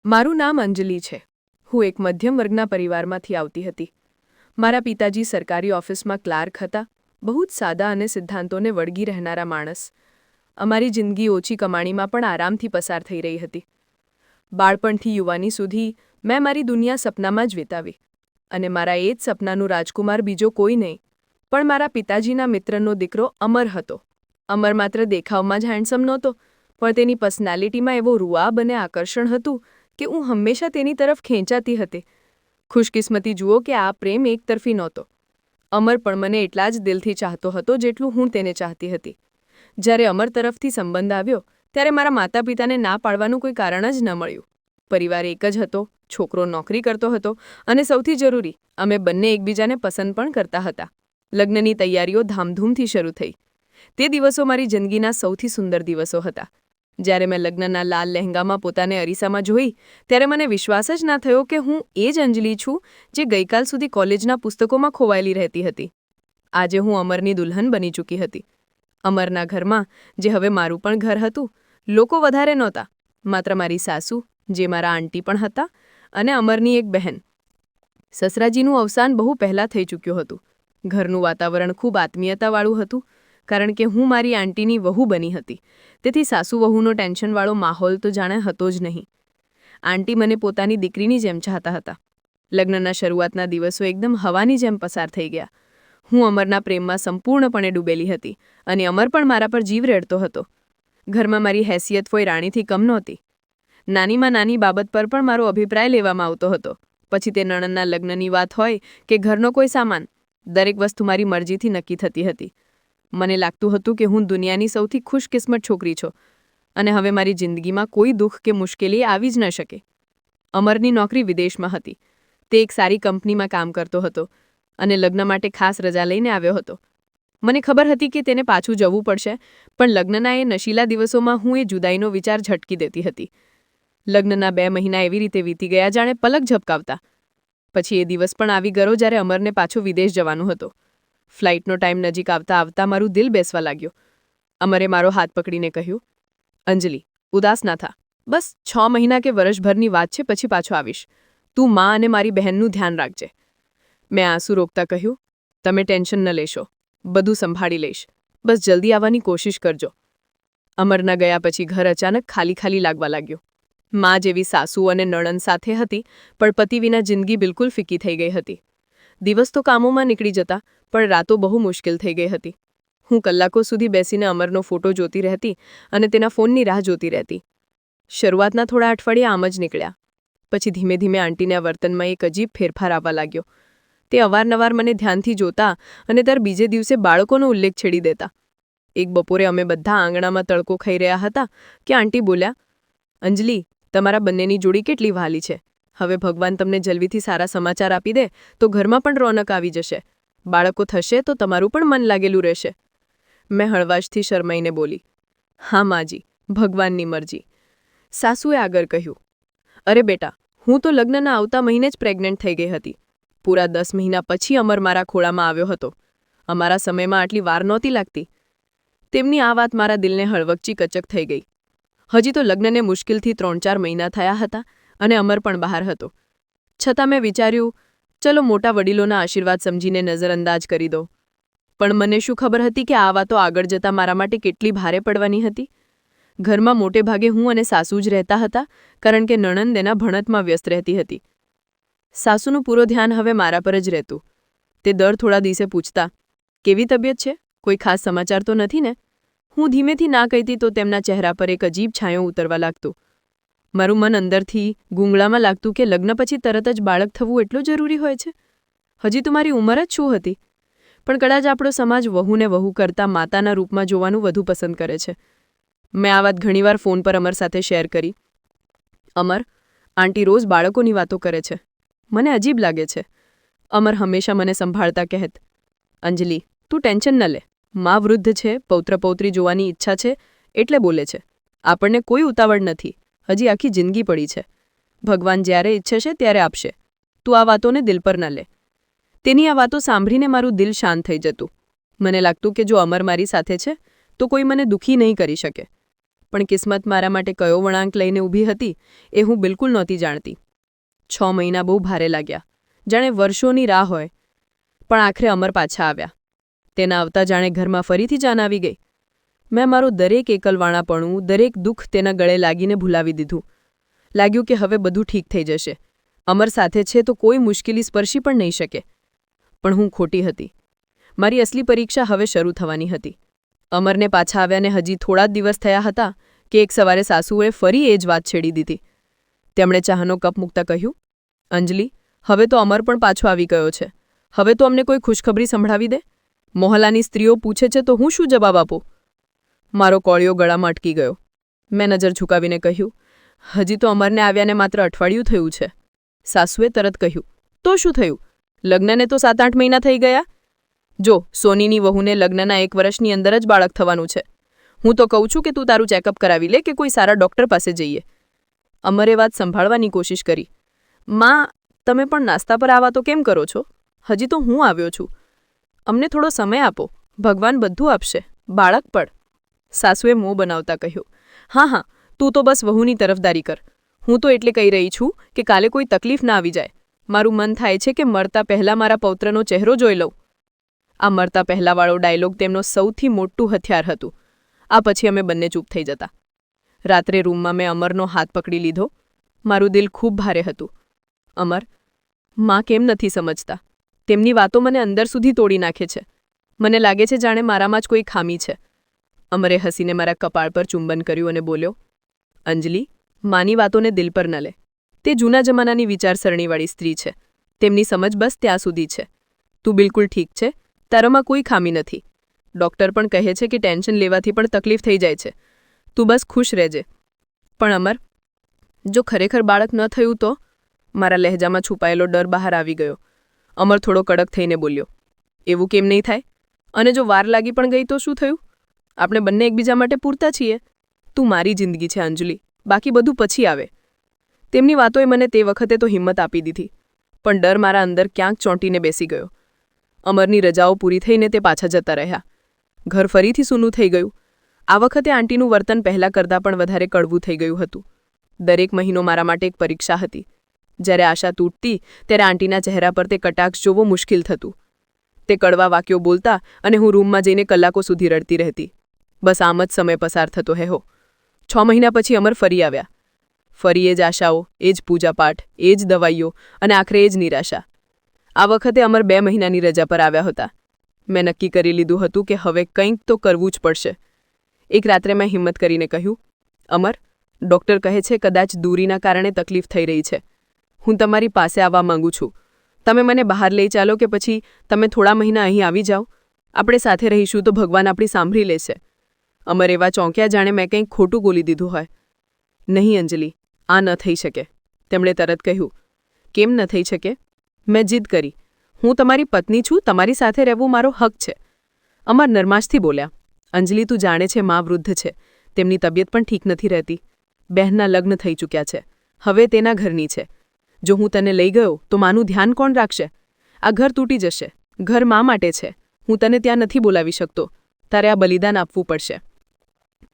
મારું નામ અંજલિ છે. હું એક મધ્યમ વર્ગના પરિવારમાંથી આવતી હતી. મારા પિતાજી સરકારી ઓફિસમાં ક્લાર્ક હતા, બહુ જ સાદા અને સિદ્ધાંતોને વળગી રહેનારા માણસ. અમારી જિંદગી ઓછી કમાણીમાં પણ આરામથી પસાર થઈ રહી હતી. બાળપણથી યુવાની સુધી મેં મારી દુનિયા સપનામાં જ વિતાવી. અને મારા એ જ સપનાનું રાજકુમાર બીજો કોઈ નહીં, પણ મારા પિતાજીના મિત્રનો દીકરો અમર હતો. અમર માત્ર દેખાવમાં જ હેન્ડસમ નહોતો, પણ તેની પર્સનાલિટીમાં એવો રૂઆબ અને આકર્ષણ હતું કે હું હંમેશા તેની તરફ ખેંચાતી હતી. ખુશકિસ્મતી જુઓ કે આ પ્રેમ એકતરફી નહોતો. અમર પણ મને એટલા જ દિલથી ચાહતો હતો જેટલું હું તેને ચાહતી હતી. જ્યારે અમર તરફથી સંબંધ આવ્યો ત્યારે મારા માતા પિતાને ના પાડવાનું કોઈ કારણ જ ન મળ્યું. પરિવાર એક જ હતો, છોકરો નોકરી કરતો હતો અને સૌથી જરૂરી, અમે બંને એકબીજાને પસંદ પણ કરતા હતા. લગ્નની તૈયારીઓ ધામધૂમથી શરૂ થઈ. તે દિવસો મારી જિંદગીના સૌથી સુંદર દિવસો હતા. જ્યારે મેં લગ્નના લાલ લહેંગામાં પોતાને અરીસામાં જોઈ ત્યારે મને વિશ્વાસ જ ના થયો કે હું એ જ અંજલિ છું જે ગઈકાલ સુધી કોલેજના પુસ્તકોમાં ખોવાયેલી રહેતી હતી. આજે હું અમરની દુલ્હન બની ચૂકી હતી. અમરના ઘરમાં, જે હવે મારું પણ ઘર હતું, લોકો વધારે નહોતા. માત્ર મારી સાસુ, જે મારા આંટી પણ હતા, અને અમરની એક બહેન. સસરાજીનું અવસાન બહુ પહેલાં થઈ ચૂક્યું હતું. ઘરનું વાતાવરણ ખૂબ આત્મીયતાવાળું હતું, કારણ કે હું મારી આંટીની વહુ બની હતી. તેથી સાસુ વહુનો ટેન્શનવાળો માહોલ તો જાણે હતો જ નહીં. આંટી મને પોતાની દીકરીની જેમ ચાહતા હતા. લગ્નના શરૂઆતના દિવસો એકદમ હવાની જેમ પસાર થઈ ગયા. હું અમરના પ્રેમમાં સંપૂર્ણપણે ડૂબેલી હતી અને અમર પણ મારા પર જીવ રેડતો હતો. ઘરમાં મારી હેસિયત કોઈ રાણીથી કમ નહોતી. નાનીમાં નાની બાબત પર પણ મારો અભિપ્રાય લેવામાં આવતો હતો. પછી તે નણંદના લગ્નની વાત હોય કે ઘરનો કોઈ સામાન, દરેક વસ્તુ મારી મરજીથી નક્કી થતી હતી. મને લાગતું હતું કે હું દુનિયાની સૌથી ખુશકિસ્મત છોકરી છું અને હવે મારી જિંદગીમાં કોઈ દુઃખ કે મુશ્કેલી આવી જ ન શકે. અમરની નોકરી વિદેશમાં હતી. તે એક સારી કંપનીમાં કામ કરતો હતો અને લગ્ન માટે ખાસ રજા લઈને આવ્યો હતો. મને ખબર હતી કે તેને પાછું જવું પડશે, પણ લગ્નના એ નશીલા દિવસોમાં હું એ જુદાઈનો વિચાર ઝટકી દેતી હતી. લગ્નના 2 મહિના એવી રીતે વીતી ગયા જાણે પલક ઝપકાવતા. પછી એ દિવસ પણ આવી ગયો જ્યારે અમરને પાછું વિદેશ જવાનું હતું. ફ્લાઇટનો ટાઈમ નજીક આવતા આવતા મારું દિલ બેસવા લાગ્યો. અમરે મારો હાથ પકડીને કહ્યું, અંજલિ, ઉદાસ ના થા. બસ 6 મહિના કે વર્ષભરની વાત છે, પછી પાછો આવીશ. તું માં અને મારી બહેનનું ધ્યાન રાખજે. મેં આંસુ રોકતા કહ્યું, તમે ટેન્શન ન લેશો, બધું સંભાળી લઈશ. બસ જલ્દી આવવાની કોશિશ કરજો. અમરના ગયા પછી ઘર અચાનક ખાલી ખાલી લાગવા લાગ્યું. માં જેવી સાસુ અને નણંદ સાથે હતી, પણ પતિ વિના જિંદગી બિલકુલ ફીકી થઈ ગઈ હતી. દિવસ તો કામોમાં નીકળી જતા, પણ રાતો બહુ મુશ્કેલ થઈ ગઈ હતી. હું કલાકો સુધી બેસીને અમરનો ફોટો જોતી રહેતી અને તેના ફોનની રાહ જોતી રહેતી. શરૂઆતના થોડા અઠવાડિયા આમ જ નીકળ્યા. પછી ધીમે ધીમે આંટીના વર્તનમાં એક અજીબ ફેરફાર આવવા લાગ્યો. તે અવારનવાર મને ધ્યાનથી જોતા અને દર બીજે દિવસે બાળકોનો ઉલ્લેખ છેડી દેતા. એક બપોરે અમે બધા આંગણામાં તડકો ખાઈ રહ્યા હતા કે આંટી બોલ્યા, અંજલિ, તમારા બંનેની જોડી કેટલી વહાલી છે. હવે ભગવાન તમને જલ્દીથી સારા સમાચાર આપી દે તો ઘરમાં પણ રોનક આવી જશે. બાળકો થશે તો તમારું પણ મન લાગેલું રહેશે. મેં હળવાશથી શરમાઈને બોલી, હા માજી, ભગવાનની મરજી. સાસુએ આગળ કહ્યું, અરે બેટા, હું તો લગ્નના આવતા મહિને જ પ્રેગ્નન્ટ થઈ ગઈ હતી. પૂરા 10 મહિના પછી અમર મારા ખોળામાં આવ્યો હતો. અમારા સમયમાં આટલી વાર નહોતી લાગતી. તેમની આ વાત મારા દિલને હળવકચી કચક થઈ ગઈ. હજી તો લગ્નને મુશ્કેલથી 3-4 મહિના થયા હતા અને અમર પણ બહાર હતો. છતાં મેં વિચાર્યું, ચલો મોટા વડીલોના આશીર્વાદ સમજીને નજરઅંદાજ કરી દો. પણ મને શું ખબર હતી કે આ વાતો આગળ જતાં મારા માટે કેટલી ભારે પડવાની હતી. ઘરમાં મોટે ભાગે હું અને સાસુ જ રહેતા હતા, કારણ કે નણંદ એના ભણતમાં વ્યસ્ત રહેતી હતી. સાસુનું પૂરું ધ્યાન હવે મારા પર જ રહેતું. તે દર થોડા દિવસે પૂછતા, કેવી તબિયત છે? કોઈ ખાસ સમાચાર તો નથી ને? હું ધીમેથી ના કહેતી તો તેમના ચહેરા પર એક અજીબ છાંયો ઉતરવા લાગતો. મારું મન અંદરથી ગૂંગળામાં લાગતું કે લગ્ન પછી તરત જ બાળક થવું એટલું જરૂરી હોય છે? હજી તો મારી ઉંમર જ શું હતી? પણ કદાચ આપણો સમાજ વહુને વહુ કરતાં માતાના રૂપમાં જોવાનું વધુ પસંદ કરે છે. મેં આ વાત ઘણીવાર ફોન પર અમર સાથે શેર કરી. અમર, આંટી રોજ બાળકોની વાતો કરે છે. મને અજીબ લાગે છે. અમર હંમેશા મને સંભાળતા કહેત, અંજલિ, તું ટેન્શન ન લે. માં વૃદ્ધ છે, પૌત્ર પૌત્રી જોવાની ઈચ્છા છે, એટલે બોલે છે. આપણને કોઈ ઉતાવળ નથી. હજી આખી જિંદગી પડી છે. ભગવાન જ્યારે ઈચ્છશે ત્યારે આપશે. તું આ વાતોને દિલ પર ન લે. તેની આ વાતો સાંભળીને મારું દિલ શાંત થઈ જતું. મને લાગતું કે જો અમર મારી સાથે છે તો કોઈ મને દુઃખી નહીં કરી શકે. પણ કિસ્મત મારા માટે કયો વળાંક લઈને ઊભી હતી એ હું બિલકુલ નહોતી જાણતી. 6 મહિના બહુ ભારે લાગ્યા, જાણે વર્ષોની રાહ હોય. પણ આખરે અમર પાછા આવ્યા. તેના આવતા જાણે ઘરમાં ફરીથી જાન આવી ગઈ. મેં મારું દરેક એકલવાણાપણું, દરેક દુઃખ તેના ગળે લાગીને ભૂલાવી દીધું. લાગ્યું કે હવે બધું ઠીક થઈ જશે. અમર સાથે છે તો કોઈ મુશ્કેલી સ્પર્શી પણ નહીં શકે. પણ હું ખોટી હતી. મારી અસલી પરીક્ષા હવે શરૂ થવાની હતી. અમરને પાછા આવ્યાને હજી થોડા જ દિવસ થયા હતા કે એક સવારે સાસુએ ફરી એ જ વાત છેડી દીધી. તેમણે ચાહનો કપ મૂકતા કહ્યું, અંજલિ, હવે તો અમર પણ પાછો આવી ગયો છે. હવે તો અમને કોઈ ખુશખબરી સંભળાવી દે. મોહલ્લાની સ્ત્રીઓ પૂછે છે તો હું શું જવાબ આપું? મારો કોળિયો ગળામાં અટકી ગયો. મેં નજર ઝુકાવીને કહ્યું, હજી તો અમરને આવ્યાને માત્ર અઠવાડિયું થયું છે. સાસુએ તરત કહ્યું, તો શું થયું? લગ્નને તો 7-8 મહિના થઈ ગયા. જો, સોનીની વહુને લગ્નના 1 વર્ષની અંદર જ બાળક થવાનું છે. હું તો કહું છું કે તું તારું ચેકઅપ કરાવી લે કે કોઈ સારા ડૉક્ટર પાસે જઈએ. અમરે વાત સંભાળવાની કોશિશ કરી. માં, તમે પણ નાસ્તા પર આવા તો કેમ કરો છો? હજી તો હું આવ્યો છું. અમને થોડો સમય આપો. ભગવાન બધું આપશે. બાળક પડ. સાસુએ મોં બનાવતા કહ્યું, હા, તું તો બસ વહુની તરફદારી કર. હું તો એટલે કહી રહી છું કે કાલે કોઈ તકલીફ ના આવી જાય. મારું મન થાય છે કે મરતા પહેલાં મારા પૌત્રનો ચહેરો જોઈ લઉં. આ મરતા પહેલાંવાળો ડાયલોગ તેમનો સૌથી મોટું હથિયાર હતું. આ પછી અમે બંને ચૂપ થઈ જતા. રાત્રે રૂમમાં મેં અમરનો હાથ પકડી લીધો. મારું દિલ ખૂબ ભારે હતું. અમર, માં કેમ નથી સમજતા? તેમની વાતો મને અંદર સુધી તોડી નાખે છે. મને લાગે છે જાણે મારામાં જ કોઈ ખામી છે. અમરે હસીને મારા કપાળ પર ચુંબન કર્યું અને બોલ્યો, અંજલિ, માની વાતોને દિલ પર ન લે. તે જૂના જમાનાની વિચારસરણીવાળી સ્ત્રી છે. તેમની સમજ બસ ત્યાં સુધી છે. તું બિલકુલ ઠીક છે. તારામાં કોઈ ખામી નથી. ડૉક્ટર પણ કહે છે કે ટેન્શન લેવાથી પણ તકલીફ થઈ જાય છે. તું બસ ખુશ રહેજે. પણ અમર, જો ખરેખર બાળક ન થયું તો? મારા લહેજામાં છુપાયેલો ડર બહાર આવી ગયો. અમર થોડો કડક થઈને બોલ્યો, એવું કેમ નહીં થાય? અને જો વાર લાગી પણ ગઈ તો શું થયું? આપણે બંને એકબીજા માટે પૂરતા છીએ. તું મારી જિંદગી છે અંજલિ, બાકી બધું પછી આવે. તેમની વાતોએ મને તે વખતે તો હિંમત આપી દીધી, પણ ડર મારા અંદર ક્યાંક ચોંટીને બેસી ગયો. અમરની રજાઓ પૂરી થઈને તે પાછા જતા રહ્યા. ઘર ફરીથી સૂનું થઈ ગયું. આ વખતે આંટીનું વર્તન પહેલાં કરતાં પણ વધારે કડવું થઈ ગયું હતું. દરેક મહિનો મારા માટે એક પરીક્ષા હતી. જ્યારે આશા તૂટતી ત્યારે આંટીના ચહેરા પર તે કટાક્ષ જોવો મુશ્કેલ થતું. તે કડવા વાક્યો બોલતા અને હું રૂમમાં જઈને કલાકો સુધી રડતી રહેતી. બસ આમ જ સમય પસાર થતો હેહો. 6 મહિના પછી અમર ફરી આવ્યા. ફરી એ જ આશાઓ, એ જ પૂજાપાઠ, એ જ દવાઈઓ અને આખરે એ જ નિરાશા. આ વખતે અમર 2 મહિનાની રજા પર આવ્યા હતા. મેં નક્કી કરી લીધું હતું કે હવે કંઈક તો કરવું જ પડશે. એક રાત્રે મેં હિંમત કરીને કહ્યું, અમર, ડૉક્ટર કહે છે કદાચ દૂરીના કારણે તકલીફ થઈ રહી છે. હું તમારી પાસે આવવા માંગુ છું. તમે મને બહાર લઈ ચાલો કે પછી તમે થોડા મહિના અહીં આવી જાઓ. આપણે સાથે રહીશું તો ભગવાન આપણી સાંભળી લેશે. અમર એવા ચોંક્યા જાણે મેં કંઈક ખોટું બોલી દીધું હોય. નહીં અંજલિ, આ ન થઈ શકે. તેમણે તરત કહ્યું, કેમ ન થઈ શકે? મેં જીદ કરી. હું તમારી પત્ની છું, તમારી સાથે રહેવું મારો હક છે. અમર નરમાશથી બોલ્યા, અંજલિ, તું જાણે છે મા વૃદ્ધ છે. તેમની તબિયત પણ ઠીક નથી રહેતી. બહેનના લગ્ન થઈ ચૂક્યા છે. હવે તેના ઘરની છે. જો હું તને લઈ ગયો તો માનું ધ્યાન કોણ રાખશે? આ ઘર તૂટી જશે. ઘર મા માટે છે. હું તને ત્યાં નથી બોલાવી શકતો. તારે આ બલિદાન આપવું પડશે.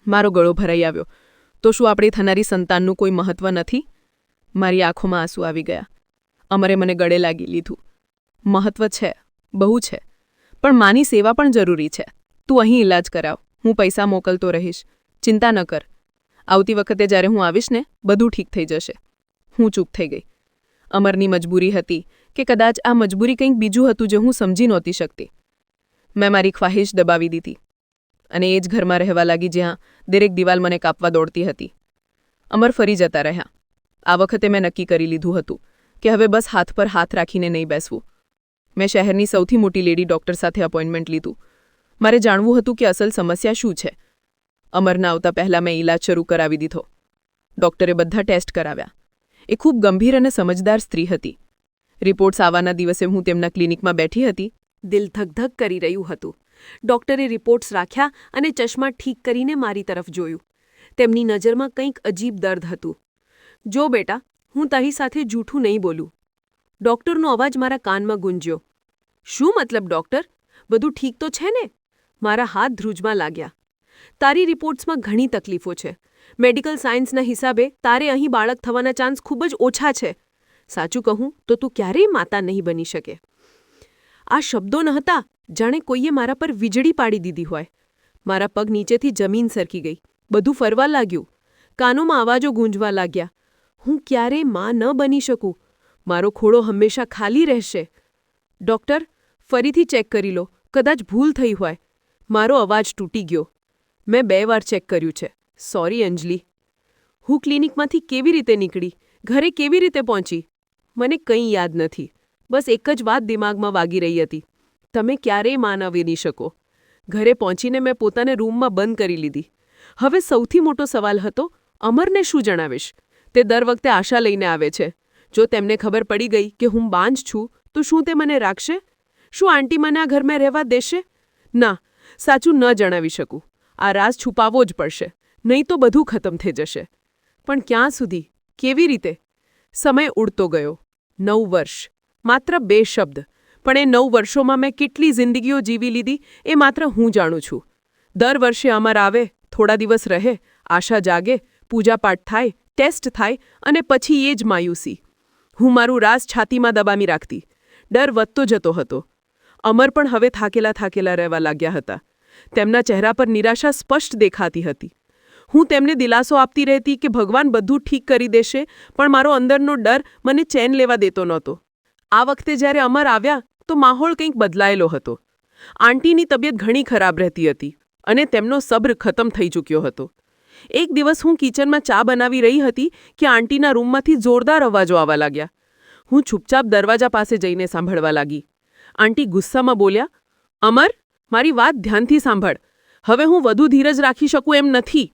મારો ગળો ભરાઈ આવ્યો. તો શું આપણી થનારી સંતાનનું કોઈ મહત્વ નથી? મારી આંખોમાં આંસુ આવી ગયા. અમરે મને ગળે લાગી લીધું. મહત્વ છે, બહુ છે. પણ માની સેવા પણ જરૂરી છે. તું અહીં ઇલાજ કરાવ. હું પૈસા મોકલતો રહીશ. ચિંતા ન કર. આવતી વખતે જ્યારે હું આવીશ ને, બધું ઠીક થઈ જશે. હું ચૂપ થઈ ગઈ. અમરની મજબૂરી હતી કે કદાચ આ મજબૂરી કંઈક બીજું હતું જે હું સમજી નહોતી શકતી. મેં મારી ખ્વાહિશ દબાવી દીધી અને એ જ ઘરમાં રહેવા લાગી જ્યાં દરેક દિવાલ મને કાપવા દોડતી હતી. અમર ફરી જતા રહ્યા. આ વખતે મેં નક્કી કરી લીધું હતું કે હવે બસ હાથ પર હાથ રાખીને નહીં બેસવું. મેં શહેરની સૌથી મોટી લેડી ડૉક્ટર સાથે અપોઇન્ટમેન્ટ લીધું. મારે જાણવું હતું કે અસલ સમસ્યા શું છે. અમરના આવતા પહેલાં મેં ઇલાજ શરૂ કરાવી દીધો. ડૉક્ટરે બધા ટેસ્ટ કરાવ્યા. એ ખૂબ ગંભીર અને સમજદાર સ્ત્રી હતી. રિપોર્ટ્સ આવવાના દિવસે હું તેમના ક્લિનિકમાં બેઠી હતી. દિલ ધકધક કરી રહ્યું હતું. ડૉક્ટરે રિપોર્ટ્સ રાખ્યા અને ચશ્મા ઠીક કરીને મારી તરફ જોયું. તેમની નજરમાં કંઈક અજીબ દર્દ હતું. જો બેટા, હું તારી સાથે જૂઠું નહીં બોલું. ડૉક્ટરનો અવાજ મારા કાનમાં ગુંજ્યો. શું મતલબ ડૉક્ટર? બધું ઠીક તો છે ને? મારા હાથ ધ્રુજમાં લાગ્યા. તારી રિપોર્ટ્સમાં ઘણી તકલીફો છે. મેડિકલ સાયન્સના હિસાબે તારે અહીં બાળક થવાના ચાન્સ ખૂબ જ ઓછા છે. સાચું કહું તો તું ક્યારેય માતા નહીં બની શકે. આ શબ્દો ન હતા, જાણે કોઈએ મારા પર વીજળી પાડી દીધી હોય. મારા પગ નીચેથી જમીન સરકી ગઈ. બધું ફરવા લાગ્યું. કાનોમાં અવાજો ગૂંજવા લાગ્યા. હું ક્યારેય માં ન બની શકું. મારો ખોળો હંમેશા ખાલી રહેશે. ડૉક્ટર, ફરીથી ચેક કરી લો. કદાચ ભૂલ થઈ હોય. મારો અવાજ તૂટી ગયો. મેં 2 વાર ચેક કર્યું છે. સોરી અંજલિ. હું ક્લિનિકમાંથી કેવી રીતે નીકળી, ઘરે કેવી રીતે પહોંચી? મને કંઈ યાદ નથી. બસ એક જ વાત દિમાગમાં વાગી રહી હતી. તમે ક્યારેય માં ન બની શકો. ઘરે પહોંચીને મેં પોતાને રૂમમાં બંધ કરી લીધી. હવે સૌથી મોટો સવાલ હતો, અમરને શું જણાવીશ? તે દર વખતે આશા લઈને આવે છે. જો તેમને ખબર પડી ગઈ કે હું બાંજ છું, તો શું તે મને રાખશે? શું આંટી મને આ ઘરમાં રહેવા દેશે? ના, સાચું ન જણાવી શકું. આ રાજ છુપાવવો જ પડશે, નહીં તો બધું ખતમ થઈ જશે. પણ ક્યાં સુધી? કેવી રીતે? સમય ઉડતો ગયો. 9 વર્ષ. માત્ર 2 શબ્દ. પણ એ 9 વર્ષોમાં મેં કેટલી જિંદગીઓ જીવી લીધી એ માત્ર હું જાણું છું. દર વર્ષે અમર આવે, થોડા દિવસ રહે, આશા જાગે, પૂજાપાઠ થાય, ટેસ્ટ થાય અને પછી એ જ માયુસી. હું મારું રાજ છાતીમાં દબાવી રાખતી. ડર વધતો જતો હતો. અમર પણ હવે થાકેલા રહેવા લાગ્યા હતા. તેમના ચહેરા પર નિરાશા સ્પષ્ટ દેખાતી હતી. હું તેમને દિલાસો આપતી રહેતી કે ભગવાન બધું ઠીક કરી દેશે, પણ મારો અંદરનો ડર મને ચેન લેવા દેતો નહોતો. આ વખતે જ્યારે અમર આવ્યા તો માહોલ કંઈક બદલાયેલો હતો. આંટીની તબિયત ઘણી ખરાબ રહેતી હતી અને તેમનો સબ્ર ખતમ થઈ ચૂક્યો હતો. એક દિવસ હું કિચનમાં ચા બનાવી રહી હતી કે આંટીના રૂમમાંથી જોરદાર અવાજો આવવા લાગ્યા. હું ચૂપચાપ દરવાજા પાસે જઈને સાંભળવા લાગી. આંટી ગુસ્સામાં બોલ્યા, અમર, મારી વાત ધ્યાનથી સાંભળ. હવે હું વધુ ધીરજ રાખી શકું એમ નથી.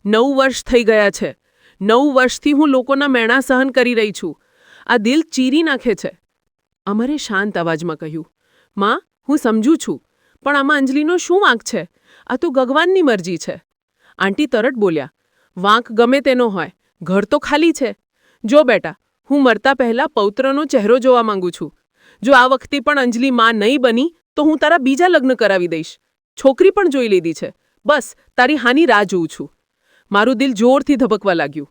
9 વર્ષ થઈ ગયા છે. 9 વર્ષથી હું લોકોના મેણા સહન કરી રહી છું. આ દિલ ચીરી નાખે છે. અમરે શાંત અવાજમાં કહ્યું, માં, હું સમજું છું, પણ આમાં અંજલિનો શું વાંક છે? આ તો ભગવાનની મરજી છે. આંટી તરત બોલ્યા, વાંક ગમે તેનો હોય, ઘર તો ખાલી છે. જો બેટા, હું મરતા પહેલા પૌત્રનો ચહેરો જોવા માંગુ છું. જો આ વખતે પણ અંજલિ માં નહીં બની તો હું તારા બીજા લગ્ન કરાવી દઈશ. છોકરી પણ જોઈ લીધી છે. બસ તારી હાની રાહ જોઉં છું. મારું દિલ જોરથી ધબકવા લાગ્યું.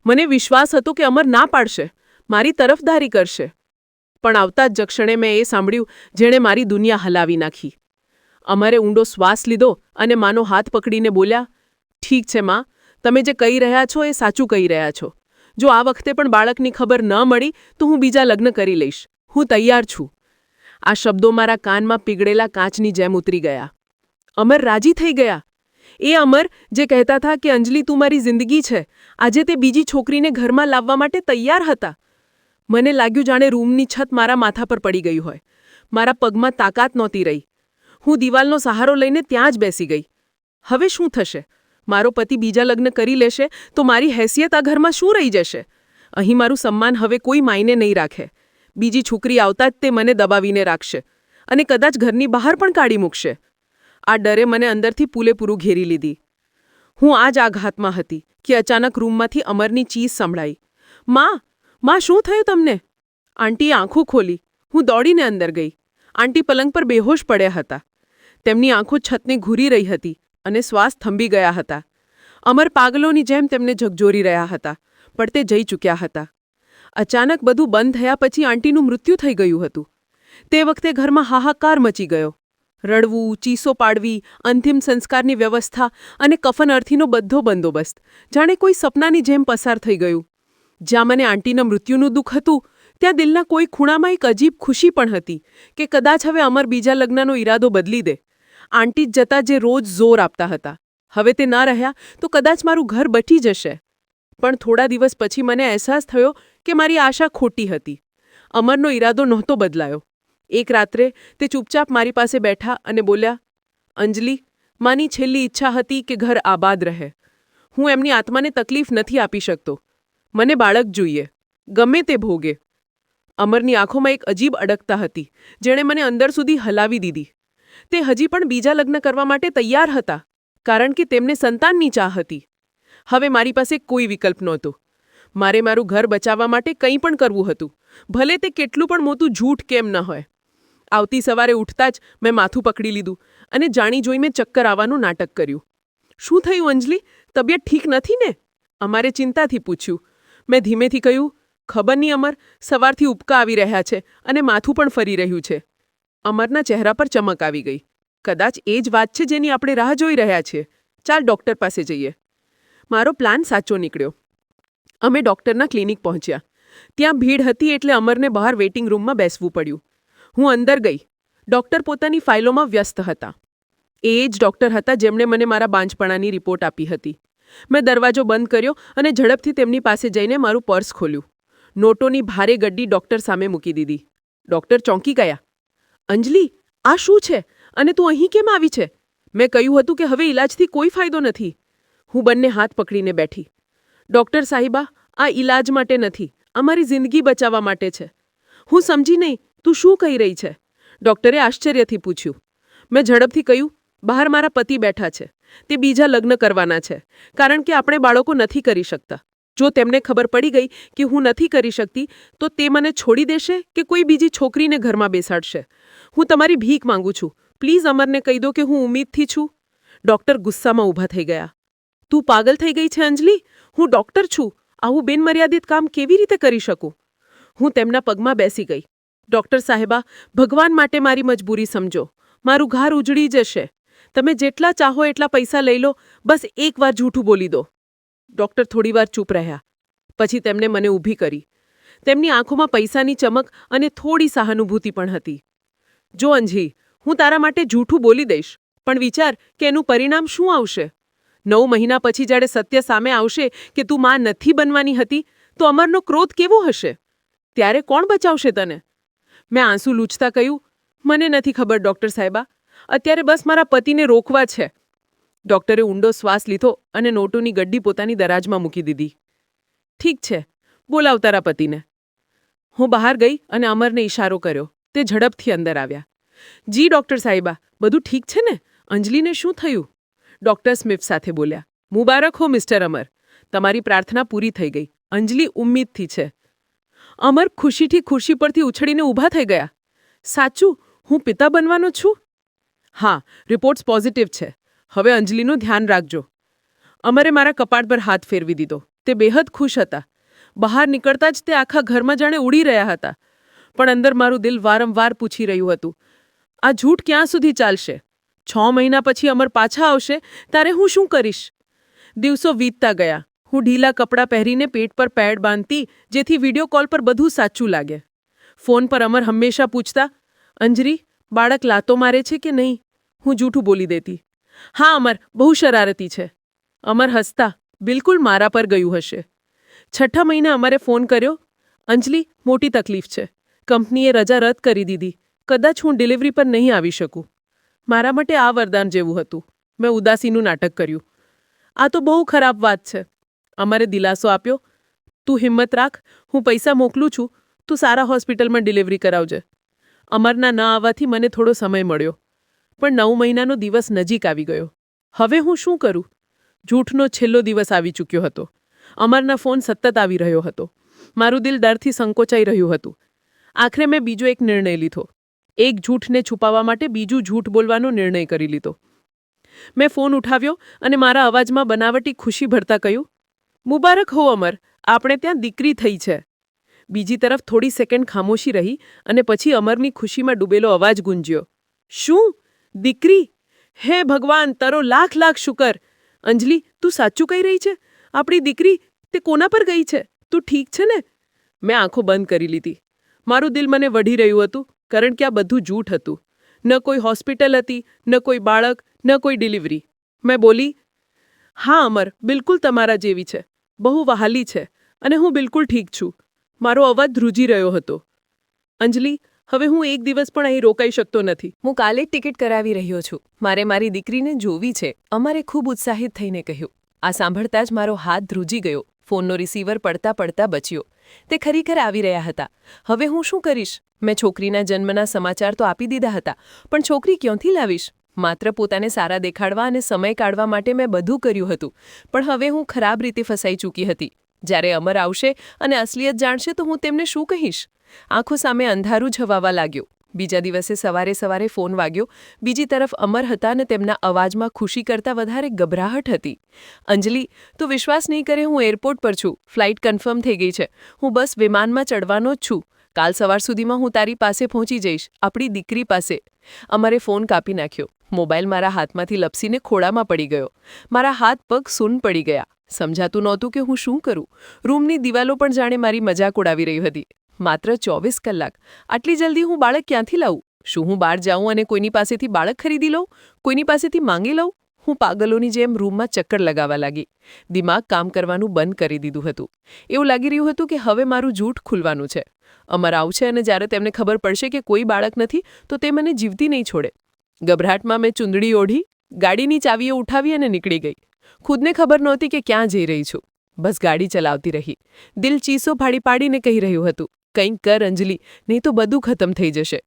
મને વિશ્વાસ હતો કે અમર ના પાડશે, મારી તરફદારી કરશે. પણ આવતા જ ક્ષણે મેં એ સાંભળ્યું જેણે મારી દુનિયા હલાવી નાખી. અમરે ઊંડો શ્વાસ લીધો અને માનો હાથ પકડીને બોલ્યા, ઠીક છે માં, તમે જે કહી રહ્યા છો એ સાચું કહી રહ્યા છો. જો આ વખતે પણ બાળકની ખબર ન મળી તો હું બીજા લગ્ન કરી લઈશ. હું તૈયાર છું. આ શબ્દો મારા કાનમાં પીગળેલા કાચની જેમ ઉતરી ગયા. અમર રાજી થઈ ગયા. એ અમર જે કહેતા હતા કે અંજલિ તું મારી જિંદગી છે, આજે તે બીજી છોકરીને ઘરમાં લાવવા માટે તૈયાર હતા. મને લાગ્યું જાણે રૂમની છત મારા માથા પર પડી ગઈ હોય. મારા પગમાં તાકાત નહોતી રહી. હું દિવાલનો સહારો લઈને ત્યાં જ બેસી ગઈ. હવે શું થશે? મારો પતિ બીજા લગ્ન કરી લેશે તો મારી હેસિયત આ ઘરમાં શું રહી જશે? અહીં મારું સન્માન હવે કોઈ માયને નહીં રાખે. બીજી છોકરી આવતા જ તે મને દબાવીને રાખશે અને કદાચ ઘરની બહાર પણ કાઢી મૂકશે. આ ડરે મને અંદરથી પૂરેપૂરું ઘેરી લીધી. હું આ જ આઘાતમાં હતી કે અચાનક રૂમમાંથી અમરની ચીસ સંભળાઈ. માં, માં, શું થયું તમને? આંટીએ આંખો ખોલી. હું દોડીને અંદર ગઈ. આંટી પલંગ પર બેહોશ પડ્યા હતા. તેમની આંખો છતને ઘૂરી રહી હતી અને શ્વાસ થંભી ગયા હતા. અમર પાગલોની જેમ તેમને ઝકઝોરી રહ્યા હતા, પણ તે જઈ ચૂક્યા હતા. અચાનક બધું બંધ થયા પછી આંટીનું મૃત્યુ થઈ ગયું હતું. તે વખતે ઘરમાં હાહાકાર મચી ગયો. રડવું, ચીસો પાડવી, અંતિમ સંસ્કારની વ્યવસ્થા અને કફન અર્થીનો બધો બંદોબસ્ત જાણે કોઈ સપનાની જેમ પસાર થઈ ગયું. જ્યાં મને આંટીના મૃત્યુનું દુઃખ હતું, ત્યાં દિલના કોઈ ખૂણામાં એક અજીબ ખુશી પણ હતી કે કદાચ હવે અમર બીજા લગ્નનો ઈરાદો બદલી દે. આંટી જ જતા જે રોજ જોર આપતા હતા, હવે તે ન રહ્યા તો કદાચ મારું ઘર બચી જશે. પણ થોડા દિવસ પછી મને અહેસાસ થયો કે મારી આશા ખોટી હતી. અમરનો ઈરાદો નહોતો બદલાયો. એક રાત્રે તે ચૂપચાપ મારી પાસે બેઠા અને બોલ્યા, અંજલિ, માની છેલ્લી ઈચ્છા હતી કે ઘર આબાદ રહે. હું એમની આત્માને તકલીફ નથી આપી શકતો. મને બાળક જોઈએ, ગમે તે ભોગે. અમરની આંખોમાં એક અજીબ અડગતા હતી જેણે મને અંદર સુધી હલાવી દીધી. તે હજી પણ બીજા લગ્ન કરવા માટે તૈયાર હતા, કારણ કે તેમને સંતાનની ચાહ હતી. હવે મારી પાસે કોઈ વિકલ્પ નહોતો. મારે મારું ઘર બચાવવા માટે કંઈ પણ કરવું હતું, ભલે તે કેટલું પણ મોટું જૂઠ કેમ ન હોય. આવતી સવારે ઉઠતા જ મેં માથું પકડી લીધું અને જાણી જોઈ મેં ચક્કર આવવાનું નાટક કર્યું. શું થયું અંજલિ? તબિયત ઠીક નથી ને? અમારે ચિંતાથી પૂછ્યું. મેં ધીમેથી કહ્યું, ખબર નહીં અમર, સવારથી ઉબકા આવી રહ્યા છે અને માથું પણ ફરી રહ્યું છે. અમરના ચહેરા પર ચમક આવી ગઈ. કદાચ એ જ વાત છે જેની આપણે રાહ જોઈ રહ્યા છીએ. ચાલ ડૉક્ટર પાસે જઈએ. મારો પ્લાન સાચો નીકળ્યો. અમે ડૉક્ટરના ક્લિનિક પહોંચ્યા. ત્યાં ભીડ હતી એટલે અમરને બહાર વેઇટિંગ રૂમમાં બેસવું પડ્યું. હું અંદર ગઈ. ડૉક્ટર પોતાની ફાઇલોમાં વ્યસ્ત હતા. એ જ ડૉક્ટર હતા જેમણે મને મારા બાંਝપણાની રિપોર્ટ આપી હતી. મેં દરવાજો બંધ કર્યો અને ઝડપથી તેમની પાસે જઈને મારું પર્સ ખોલ્યું. નોટોની ભારે ગડ્ડી ડૉક્ટર સામે મૂકી દીધી. ડૉક્ટર ચોંકી ગયા. અંજલિ, આ શું છે અને તું અહીં કેમ આવી છે? મેં કહ્યું હતું કે હવે ઇલાજથી કોઈ ફાયદો નથી. હું બંને હાથ પકડીને બેઠી. ડૉક્ટર સાહિબા, આ ઇલાજ માટે નથી, અમારી જિંદગી બચાવવા માટે છે. હું સમજી નહીં, તું શું કહી રહી છે? ડૉક્ટરે આશ્ચર્યથી પૂછ્યું. મેં ઝડપથી કહ્યું, બહાર મારા પતિ બેઠા છે. તે બીજા લગ્ન કરવાના છે કારણ કે આપણે બાળકો નથી કરી શકતા. જો તેમને ખબર પડી ગઈ કે હું નથી કરી શકતી તો તે મને છોડી દેશે કે કોઈ બીજી છોકરીને ઘરમાં બેસાડશે. હું તમારી ભીખ માંગુ છું. પ્લીઝ અમરને કહી દો કે હું ઉમ્મીદથી છું. ડૉક્ટર ગુસ્સામાં ઊભા થઈ ગયા. તું પાગલ થઈ ગઈ છે અંજલિ? હું ડૉક્ટર છું. આવું બિનમર્યાદિત કામ કેવી રીતે કરી શકું? હું તેમના પગમાં બેસી ગઈ. ડૉક્ટર સાહેબા, ભગવાન માટે મારી મજબૂરી સમજો. મારું ઘર ઉજળી જશે. તમે જેટલા ચાહો એટલા પૈસા લઈ લો, બસ એકવાર જૂઠું બોલી દો. ડૉક્ટર થોડીવાર ચૂપ રહ્યા. પછી તેમણે મને ઊભી કરી. તેમની આંખોમાં પૈસાની ચમક અને થોડી સહાનુભૂતિ પણ હતી. જો અંજી, હું તારા માટે જૂઠું બોલી દઈશ, પણ વિચાર કે એનું પરિણામ શું આવશે? 9 મહિના પછી જ્યારે સત્ય સામે આવશે કે તું માં નથી બનવાની હતી, તો અમરનો ક્રોધ કેવો હશે? ત્યારે કોણ બચાવશે તને? મેં આંસુ લૂછતા કહ્યું, મને નથી ખબર ડૉક્ટર સાહેબા. અત્યારે બસ મારા પતિને રોકવા છે. ડૉક્ટરે ઊંડો શ્વાસ લીધો અને નોટોની ગડ્ડી પોતાની દરાજમાં મૂકી દીધી. ઠીક છે, બોલાવ તારા પતિને. હું બહાર ગઈ અને અમરને ઇશારો કર્યો. તે ઝડપથી અંદર આવ્યા. જી ડૉક્ટર સાહેબા, બધું ઠીક છે ને? અંજલિને શું થયું? ડૉક્ટર સ્મિથ સાથે બોલ્યા. મુબારક હો મિસ્ટર અમર, તમારી પ્રાર્થના પૂરી થઈ ગઈ. અંજલિ ઉમ્મીદથી છે. અમર ખુશીથી ખુરશી પરથી ઉછળીને ઊભા થઈ ગયા. સાચું, હું પિતા બનવાનો છું? હા, રિપોર્ટ્સ પોઝિટિવ છે. હવે અંજલિનું ધ્યાન રાખજો. અમરે મારા કપાળ પર હાથ ફેરવી દીધો. તે બેહદ ખુશ હતા. બહાર નીકળતા જ તે આખા ઘરમાં જાણે ઉડી રહ્યા હતા. પણ અંદર મારું દિલ વારંવાર પૂછી રહ્યું હતું, આ જૂઠ ક્યાં સુધી ચાલશે? 6 મહિના પછી અમર પાછા આવશે ત્યારે હું શું કરીશ? દિવસો વીતતા ગયા. હું ઢીલા કપડાં પહેરીને પેટ પર પેડ બાંધતી જેથી વિડીયો કોલ પર બધું સાચું લાગે. ફોન પર અમર હંમેશા પૂછતા, અંજરી, બાળક લાતો મારે છે કે નહીં? હું જૂઠું બોલી દેતી. હા અમર, બહુ શરારતી છે. અમર હસતા, બિલકુલ મારા પર ગયું હશે. 6ઠા મહિને અમરે ફોન કર્યો. અંજલિ, મોટી તકલીફ છે. કંપનીએ રજા રદ કરી દીધી. કદાચ હું ડિલિવરી પર નહીં આવી શકું. મારા માટે આ વરદાન જેવું હતું. મેં ઉદાસીનું નાટક કર્યું. આ તો બહુ ખરાબ વાત છે. અમરે દિલાસો આપ્યો. તું હિંમત રાખ, હું પૈસા મોકલું છું. તું સારા હોસ્પિટલમાં ડિલિવરી કરાવજે. અમરના ન આવવાથી મને થોડો સમય મળ્યો. પણ 9 મહિનાનો દિવસ નજીક આવી ગયો. હવે હું શું કરું? જૂઠનો છેલ્લો દિવસ આવી ચૂક્યો હતો. અમરના ફોન સતત આવી રહ્યો હતો. મારું દિલ ડરથી સંકોચાઈ રહ્યું હતું. આખરે મેં બીજો એક નિર્ણય લીધો. એક જૂઠને છુપાવવા માટે બીજું જૂઠ બોલવાનો નિર્ણય કરી લીધો. મેં ફોન ઉઠાવ્યો અને મારા અવાજમાં બનાવટી ખુશી ભરતા કહ્યું, મુબારક હો અમર, આપણે ત્યાં દીકરી થઈ છે. બીજી તરફ થોડી સેકન્ડ ખામોશી રહી અને પછી અમરની ખુશીમાં ડૂબેલો અવાજ ગુંજ્યો. શું? દીકરી? હે ભગવાન, તારો લાખ લાખ શુકર. અંજલિ, તું સાચું કહી રહી છે? આપણી દીકરી, તે કોના પર ગઈ છે? તું ઠીક છે ને? મેં આંખો બંધ કરી લીધી. મારું દિલ મને વઢી રહ્યું હતું કારણ કે આ બધું જૂઠ હતું. ન કોઈ હોસ્પિટલ હતી, ન કોઈ બાળક, ન કોઈ ડિલિવરી. મેં બોલી, હા અમર, બિલકુલ તમારા જેવી છે. બહુ વહાલી છે અને હું બિલકુલ ઠીક છું. મારો અવાજ ધ્રુજી રહ્યો હતો. અંજલિ, હવે હું એક દિવસ પણ અહીં રોકાઈ શકતો નથી. હું કાલે જ ટિકિટ કરાવી રહ્યો છું. મારે મારી દીકરીને જોવી છે. અમરે ખૂબ ઉત્સાહિત થઈને કહ્યું. આ સાંભળતા જ મારો હાથ ધ્રુજી ગયો. ફોનનો રિસીવર પડતા પડતા બચ્યો. તે ખરેખર આવી રહ્યા હતા. હવે હું શું કરીશ? મેં છોકરીના જન્મના સમાચાર તો આપી દીધા હતા, પણ છોકરી ક્યાંથી લાવીશ? માત્ર પોતાને સારા દેખાડવા અને સમય કાઢવા માટે મેં બધું કર્યું હતું, પણ હવે હું ખરાબ રીતે ફસાઈ ચૂકી હતી. જ્યારે અમર આવશે અને અસલિયત જાણશે તો હું તેમને શું કહીશ? આંખો સામે અંધારું છવાવા લાગ્યું. બીજા દિવસે સવારે સવારે ફોન વાગ્યો. બીજી તરફ અમર હતા અને તેમના અવાજમાં ખુશી કરતાં વધારે ગભરાહટ હતી. અંજલિ, તું વિશ્વાસ નહીં કરે, હું એરપોર્ટ પર છું. ફ્લાઇટ કન્ફર્મ થઈ ગઈ છે. હું બસ વિમાનમાં ચડવાનો જ છું. કાલ સવાર સુધીમાં હું તારી પાસે પહોંચી જઈશ, આપણી દીકરી પાસે. અમરે ફોન કાપી નાખ્યો. મોબાઈલ મારા હાથમાંથી લપસીને ખોળામાં પડી ગયો. મારા હાથ પગ સૂન પડી ગયા. સમજાતું નહોતું કે હું શું કરું. રૂમની દિવાલો પણ જાણે મારી મજાક ઉડાવી રહી હતી. માત્ર 24 કલાક. આટલી જલ્દી હું બાળક ક્યાંથી લાવું? શું હું બહાર જાઉં અને કોઈની પાસેથી બાળક ખરીદી લઉં? કોઈની પાસેથી માંગી લઉં? હું પાગલોની જેમ રૂમમાં ચક્કર લગાવવા લાગી. દિમાગ કામ કરવાનું બંધ કરી દીધું હતું. એવું લાગી રહ્યું હતું કે હવે મારું જૂઠ ખુલવાનું છે. અમર આવશે અને જ્યારે તેમને ખબર પડશે કે કોઈ બાળક નથી તો તે મને જીવતી નહીં છોડે. ગભરાટમાં મેં ચૂંદડી ઓઢી, ગાડીની ચાવીઓ ઉઠાવી અને નીકળી ગઈ. ખુદને ખબર નહોતી કે ક્યાં જઈ રહી છું. બસ ગાડી ચલાવતી રહી. દિલ ચીસો ફાડી પાડીને કહી રહ્યું હતું, કંઈક કર અંજલિ, નહીં તો બધું ખતમ થઈ જશે.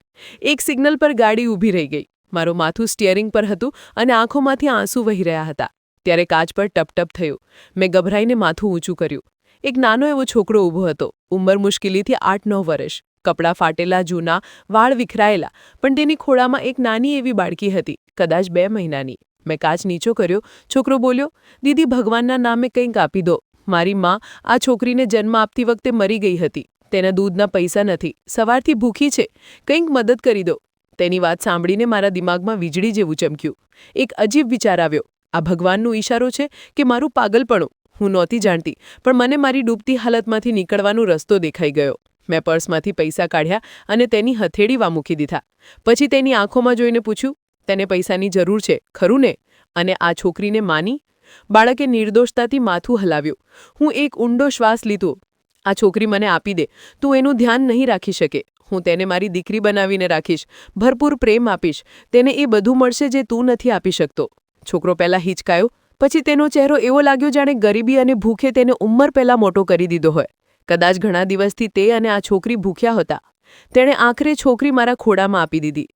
એક સિગ્નલ પર ગાડી ઊભી રહી ગઈ. મારું માથું સ્ટિયરિંગ પર હતું અને આંખોમાંથી આંસુ વહી રહ્યા હતા. ત્યારે કાચ પર ટપટપ થયું. મેં ગભરાઈને માથું ઊંચું કર્યું. એક નાનો એવો છોકરો ઊભો હતો. ઉંમર મુશ્કેલીથી 8-9 વર્ષ. કપડાં ફાટેલા, જૂના, વાળ વિખરાયેલા, પણ તેની ખોળામાં એક નાની એવી બાળકી હતી, કદાચ 2 મહિનાની. મેં કાચ નીચો કર્યો. છોકરો બોલ્યો, દીદી, ભગવાનના નામે કંઈક આપી દો. મારી માં આ છોકરીને જન્મ આપતી વખતે મરી ગઈ હતી. તેના દૂધના પૈસા નથી. સવારથી ભૂખી છે. કંઈક મદદ કરી દો. તેની વાત સાંભળીને મારા દિમાગમાં વીજળી જેવું ચમક્યું. એક અજીબ વિચાર આવ્યો. આ ભગવાનનો ઈશારો છે કે મારું પાગલપણું? હું નહોતી જાણતી, પણ મને મારી ડૂબતી હાલતમાંથી નીકળવાનો રસ્તો દેખાઈ ગયો. મેં પર્સમાંથી પૈસા કાઢ્યા અને તેની હથેળીમાં મૂકી દીધા. પછી તેની આંખોમાં જોઈને પૂછ્યું, તેને પૈસાની જરૂર છે, ખરું ને? અને આ છોકરીને માની? બાળકે નિર્દોષતાથી માથું હલાવ્યું. હું એક ઊંડો શ્વાસ લીધો. આ છોકરી મને આપી દે. તું એનું ધ્યાન નહીં રાખી શકે. હું તેને મારી દીકરી બનાવીને રાખીશ. ભરપૂર પ્રેમ આપીશ. તેને એ બધું મળશે જે તું નથી આપી શકતો. છોકરો પહેલાં હિચકાયો. પછી તેનો ચહેરો એવો લાગ્યો જાણે ગરીબી અને ભૂખે તેને ઉંમર પહેલાં મોટો કરી દીધો હોય. કદાચ ઘણા દિવસથી તે અને આ છોકરી ભૂખ્યા હતા. તેણે આખરે છોકરી મારા ખોળામાં આપી દીધી.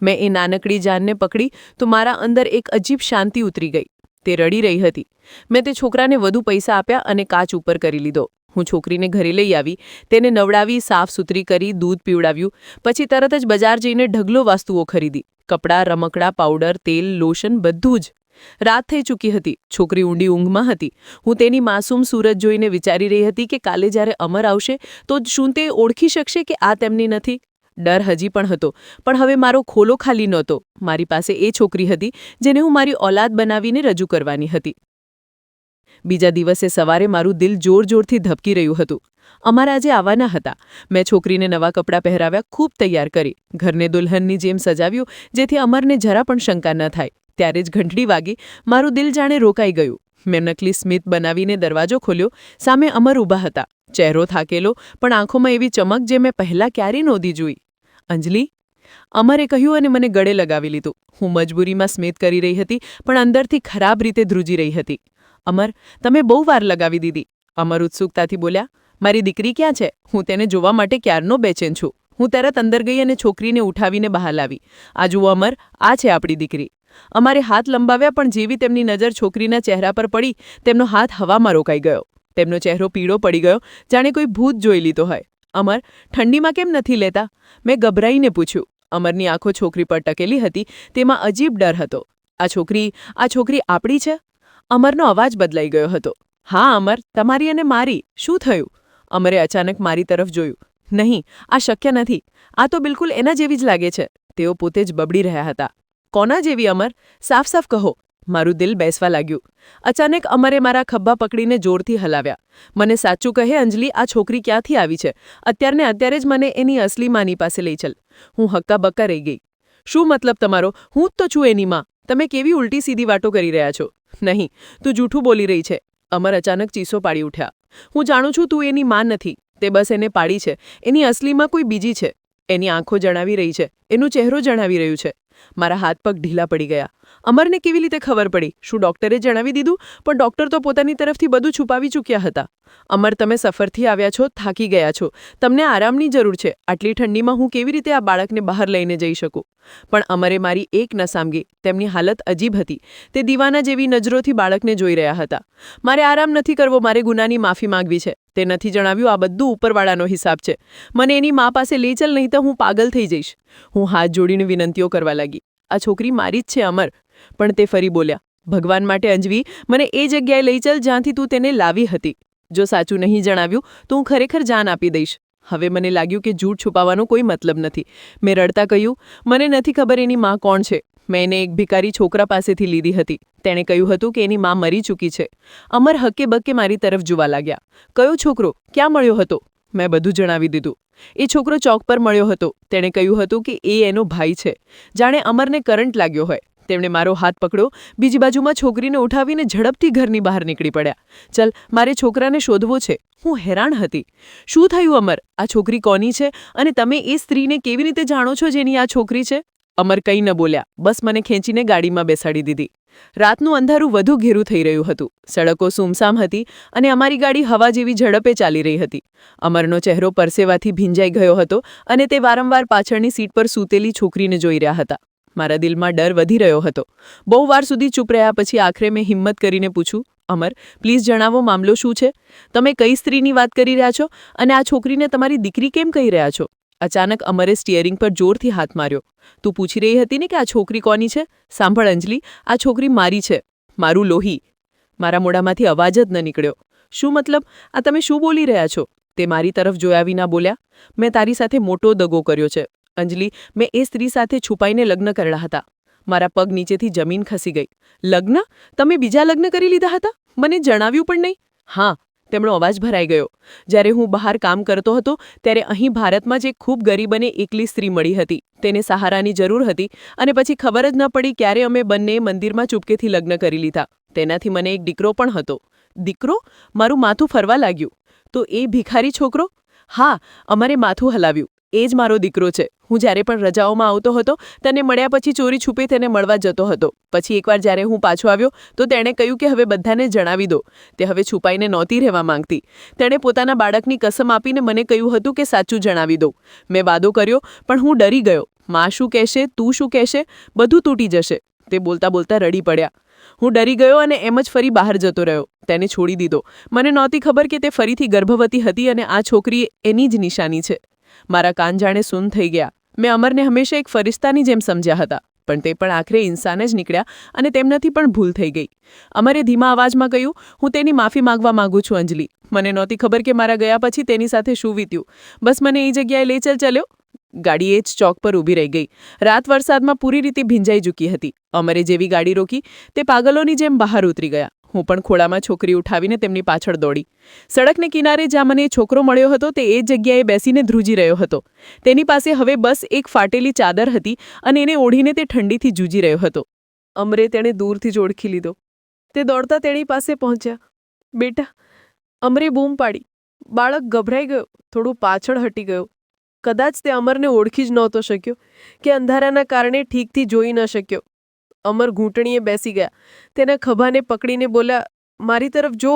મેં એ નાનકડી જાનને પકડી તો મારા અંદર એક અજીબ શાંતિ ઉતરી ગઈ. તે રડી રહી હતી. મેં તે છોકરાને વધુ પૈસા આપ્યા અને કાચ ઉપર કરી લીધો. હું છોકરીને ઘરે લઈ આવી. તેને નવડાવી, સાફ સુથરી કરી, દૂધ પીવડાવ્યું. પછી તરત જ બજાર જઈને ઢગલો વસ્તુઓ ખરીદી. કપડાં, રમકડાં, પાવડર, તેલ, લોશન, બધું જ. રાત થઈ ચૂકી હતી. છોકરી ઊંડી ઊંઘમાં હતી. હું તેની માસૂમ સૂરત જોઈને વિચારી રહી હતી કે કાલે જ્યારે અમર આવશે તો શું તે ઓળખી શકશે કે આ તેમની નથી? ડર હજી પણ હતો, પણ હવે મારો ખોલો ખાલી નહોતો. મારી પાસે એ છોકરી હતી જેને હું મારી ઓલાદ બનાવીને રજૂ કરવાની હતી. બીજા દિવસે સવારે મારું દિલ જોર-જોરથી ધબકી રહ્યું હતું. અમર આજે આવવાના હતા. મેં છોકરીને નવા કપડાં પહેરાવ્યા, ખૂબ તૈયાર કરી. ઘરને દુલ્હનની જેમ સજાવ્યું જેથી અમરને જરા પણ શંકા ન થાય. ત્યારે જ ઘંટડી વાગી. મારું દિલ જાણે રોકાઈ ગયું. મેં નકલી સ્મિત બનાવીને દરવાજો ખોલ્યો. સામે અમર ઊભા હતા. ચહેરો થાકેલો, પણ આંખોમાં એવી ચમક જે મેં પહેલાં ક્યારેય નહોતી જોઈ. અંજલિ, અમરે કહ્યું અને મને ગળે લગાવી લીધું. હું મજબૂરીમાં સ્મિત કરી રહી હતી, પણ અંદરથી ખરાબ રીતે ધ્રુજી રહી હતી. અમર, તમે બહુ વાર લગાવી દીધી. અમર ઉત્સુકતાથી બોલ્યા, મારી દીકરી ક્યાં છે? હું તેને જોવા માટે ક્યારનો બેચેન છું. હું તરત અંદર ગઈ અને છોકરીને ઉઠાવીને બહાર લાવી. આ જુઓ અમર, આ છે આપણી દીકરી. અમારે હાથ લંબાવ્યા, પણ જેવી તેમની નજર છોકરીના ચહેરા પર પડી, તેમનો હાથ હવામાં રોકાઈ ગયો. તેમનો ચહેરો પીળો પડી ગયો, જાણે કોઈ ભૂત જોઈ લીધો હોય. અમર, ઠંડીમાં કેમ નથી લેતા? મેં ગભરાઈને પૂછ્યું. અમરની આંખો છોકરી પર ટકેલી હતી. તેમાં અજીબ ડર હતો. આ છોકરી આપણી છે? અમરનો અવાજ બદલાઈ ગયો હતો. હા અમર, તમારી અને મારી. શું થયું? અમરે અચાનક મારી તરફ જોયું. નહીં, આ શક્ય નથી. આ તો બિલકુલ એના જેવી જ લાગે છે. તેઓ પોતે જ બબડી રહ્યા હતા. કોના જેવી અમર? સાફ સાફ કહો. મારું દિલ બેસવા લાગ્યું. અચાનક અમરે મારા ખભા પકડીને જોરથી હલાવ્યા. મને સાચું કહે અંજલિ, આ છોકરી ક્યાંથી આવી છે? અત્યારે જ મને એની અસલી માની પાસે લઈ ચલ. હું હક્કાબક્કા રહી ગઈ. શું મતલબ તમારો? હું જ તો છું એની માં. તમે કેવી ઉલટી સીધી વાતો કરી રહ્યા છો? નહીં, તું જૂઠું બોલી રહી છે. અમર અચાનક ચીસો પાડી ઉઠ્યા. હું જાણું છું તું એની માં નથી. તે બસ એને પાડી છે. એની અસલીમાં કોઈ બીજી છે. એની આંખો જણાવી રહી છે. એનું ચહેરો જણાવી રહ્યું છે. મારા હાથ પગ ઢીલા પડી ગયા. અમરને કેવી રીતે ખબર પડી? શું ડોક્ટરે જણાવી દીધું? પણ ડોક્ટર તો પોતાની તરફથી બધું છુપાવી ચૂક્યા હતા. અમર, તમે સફરથી આવ્યા છો, થાકી ગયા છો. તમને આરામની જરૂર છે. આટલી ઠંડીમાં હું કેવી રીતે આ બાળકને બહાર લઈને જઈ શકું? પણ અમરે મારી એક ન સાંભળી. તેમની હાલત અજીબ હતી. તે દીવાના જેવી નજરોથી બાળકને જોઈ રહ્યા હતા. મારે આરામ નથી કરવો, મારે ગુનાની માફી માંગવી છે. તે નથી જણાવ્યું આ બધું ઉપરવાળાનો હિસાબ છે. મને એની મા પાસે લઈ ચાલ, નહીં તો હું પાગલ થઈ જઈશ. હું હાથ જોડીને વિનંતીઓ કરવા લાગી. આ છોકરી મારી જ છે અમર. પણ તે ફરી બોલ્યા, ભગવાન માટે અંજવી, મને એ જગ્યાએ લઈ ચાલ જ્યાંથી તું તેને લાવી હતી. જો સાચું નહીં જણાવ્યું તો હું ખરેખર જાન આપી દઈશ. હવે મને લાગ્યું કે જૂઠ છુપાવવાનો કોઈ મતલબ નથી. મેં રડતા કહ્યું, મને નથી ખબર એની મા કોણ છે. મેં એને એક ભિખારી છોકરા પાસેથી લીધી હતી. તેણે કહ્યું હતું કે એની મા મરી ચૂકી છે. અમર હક્કે બક્કે મારી તરફ જોવા લાગ્યા. કયો છોકરો? ક્યાં મળ્યો હતો? મેં બધું જણાવી દીધું. એ છોકરો ચોક પર મળ્યો હતો. તેણે કહ્યું હતું કે એ એનો ભાઈ છે. જાણે અમરને કરંટ લાગ્યો હોય. તેમણે મારો હાથ પકડ્યો. બીજી બાજુમાં છોકરીને ઉઠાવીને ઝડપથી ઘરની બહાર નીકળી પડ્યા. ચલ, મારે છોકરાને શોધવો છે. હું હેરાન હતી. શું થયું અમર? આ છોકરી કોની છે અને તમે એ સ્ત્રીને કેવી રીતે જાણો છો જેની આ છોકરી છે? અમર કંઈ ન બોલ્યા. બસ મને ખેંચીને ગાડીમાં બેસાડી દીધી. રાતનું અંધારું વધુ ઘેરું થઈ રહ્યું હતું. સડકો સૂમસામ હતી અને અમારી ગાડી હવા જેવી ઝડપે ચાલી રહી હતી. અમરનો ચહેરો પરસેવાથી ભીંજાઈ ગયો હતો અને તે વારંવાર પાછળની સીટ પર સૂતેલી છોકરીને જોઈ રહ્યા હતા. મારા દિલમાં ડર વધી રહ્યો હતો. બહુ વાર સુધી ચૂપ રહ્યા પછી આખરે મેં હિંમત કરીને પૂછ્યું, અમર, પ્લીઝ જણાવો, મામલો શું છે? તમે કઈ સ્ત્રીની વાત કરી રહ્યા છો અને આ છોકરીને તમારી દીકરી કેમ કહી રહ્યા છો? અચાનક અમરે સ્ટિયરિંગ પર જોરથી હાથ માર્યો. તું પૂછી રહી હતી ને કે આ છોકરી કોની છે? સાંભળ અંજલિ, આ છોકરી મારી છે. મારું લોહી. મારા મોઢામાંથી અવાજ જ ન નીકળ્યો. શું મતલબ? આ તમે શું બોલી રહ્યા છો? તે મારી તરફ જોયા વિના બોલ્યા. મેં તારી સાથે મોટો દગો કર્યો છે અંજલિ. મેં એ સ્ત્રી સાથે છુપાઈને લગ્ન કરેલા હતા. મારા પગ નીચેથી જમીન ખસી ગઈ. લગ્ન? તમે બીજા લગ્ન કરી લીધા હતા? મને જણાવ્યું પણ નહીં. હા, તેમનો અવાજ ભરાઈ ગયો. જ્યારે હું બહાર કામ કરતો હતો ત્યારે અહીં ભારતમાં જ એક ખૂબ ગરીબ અને એકલી સ્ત્રી મળી હતી. તેને સહારાની જરૂર હતી અને પછી ખબર જ ન પડી ક્યારે અમે બંને મંદિરમાં ચૂપકેથી લગ્ન કરી લીધા. તેનાથી મને એક દીકરો પણ હતો. દીકરો? મારું માથું ફરવા લાગ્યું. તો એ ભિખારી છોકરો? હા, અમારે માથું હલાવ્યું. એ જ મારો દીકરો છે. હું જ્યારે પણ રજાઓમાં આવતો હતો તેને મળ્યા પછી ચોરી છુપે તેને મળવા જતો હતો. પછી એકવાર જ્યારે હું પાછો આવ્યો તો તેણે કહ્યું કે હવે બધાને જણાવી દો. તે હવે છુપાઈને નહોતી રહેવા માંગતી. તેણે પોતાના બાળકની કસમ આપીને મને કહ્યું હતું કે સાચું જણાવી દો. મેં વાદો કર્યો પણ હું ડરી ગયો. માં શું કહેશે, તું શું કહેશે, બધું તૂટી જશે. તે બોલતા બોલતા રડી પડ્યા. હું ડરી ગયો અને એમ જ ફરી બહાર જતો રહ્યો. તેને છોડી દીધો. મને નહોતી ખબર કે તે ફરીથી ગર્ભવતી હતી અને આ છોકરી એની જ નિશાની છે. મારા કાન જાણે સૂન થઈ ગયા. મેં અમરને હંમેશા એક ફરિશ્તાની જેમ સમજ્યા હતા, પણ તે પણ આખરે ઇન્સાન જ નીકળ્યા અને તેમનાથી પણ ભૂલ થઈ ગઈ. અમરે ધીમા અવાજમાં કહ્યું, હું તેની માફી માંગવા માંગુ છું અંજલિ. મને નહોતી ખબર કે મારા ગયા પછી તેની સાથે શું વીત્યું. બસ મને એ જગ્યાએ લઈ ચાલ્યો. ગાડી એ જ ચોક પર ઊભી રહી ગઈ. રાત વરસાદમાં પૂરી રીતે ભીંજાઈ ચૂકી હતી. અમરે જેવી ગાડી રોકી તે પાગલોની જેમ બહાર ઉતરી ગયા. હું પણ ખોળામાં છોકરી ઉઠાવીને તેમની પાછળ દોડી. સડકને કિનારે જ્યાં મને છોકરો મળ્યો હતો તે એ જગ્યાએ બેસીને ધ્રુજી રહ્યો હતો. તેની પાસે હવે બસ એક ફાટેલી ચાદર હતી અને એને ઓઢીને તે ઠંડીથી જૂજી રહ્યો હતો. અમરે તેણે દૂરથી જ ઓળખી લીધો. તે દોડતા તેની પાસે પહોંચ્યા. બેટા, અમરે બૂમ પાડી. બાળક ગભરાઈ ગયો, થોડું પાછળ હટી ગયો. કદાચ તે અમરને ઓળખી જ નહોતો શક્યો કે અંધારાના કારણે ઠીકથી જોઈ ન શક્યો. અમર ઘૂંટણીએ બેસી ગયા. તેના ખભાને પકડીને બોલ્યા, મારી તરફ જો,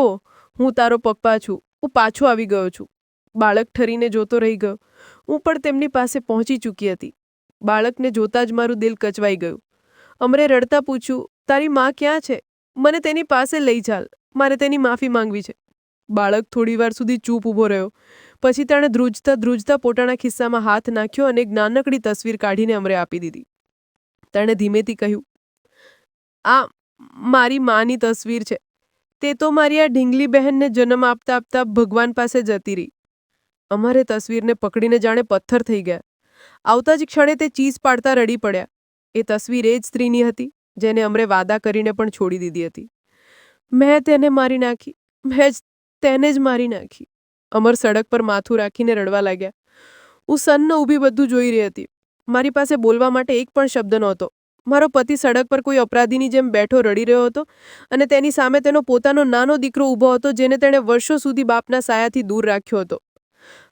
હું તારો પપ્પા છું. હું પાછો આવી ગયો છું. બાળક ઠરીને જોતો રહી ગયો. હું પણ તેમની પાસે પહોંચી ચૂકી હતી. બાળકને જોતા જ મારું દિલ કચવાઈ ગયું. અમરે રડતા પૂછ્યું, તારી માં ક્યાં છે? મને તેની પાસે લઈ ચાલ. મારે તેની માફી માંગવી છે. બાળક થોડીવાર સુધી ચૂપ ઊભો રહ્યો. પછી તેણે ધ્રુજતા ધ્રુજતા પોતાના ખિસ્સામાં હાથ નાખ્યો અને એક નાનકડી તસવીર કાઢીને અમરે આપી દીધી. તેણે ધીમેથી કહ્યું, આ મારી માની તસવીર છે. તે તો મારી આ ઢીંગલી બહેનને જન્મ આપતા આપતા ભગવાન પાસે જતી રહી. અમારે તસવીરને પકડીને જાણે પથ્થર થઈ ગયા. આવતા જ ક્ષણે તે ચીસ પાડતા રડી પડ્યા. એ તસવીર એ જ સ્ત્રીની હતી જેને અમરે વાદા કરીને પણ છોડી દીધી હતી. મેં તેને મારી નાખી. મેં જ તેને જ મારી નાખી. અમર સડક પર માથું રાખીને રડવા લાગ્યા. હું સન્ન ઊભી બધું જોઈ રહી હતી. મારી પાસે બોલવા માટે એક પણ શબ્દ નહોતો. મારો પતિ સડક પર કોઈ અપરાધીની જેમ બેઠો રડી રહ્યો હતો અને તેની સામે તેનો પોતાનો નાનો દીકરો ઊભો હતો જેને તેણે વર્ષો સુધી બાપના સાયાથી દૂર રાખ્યો હતો.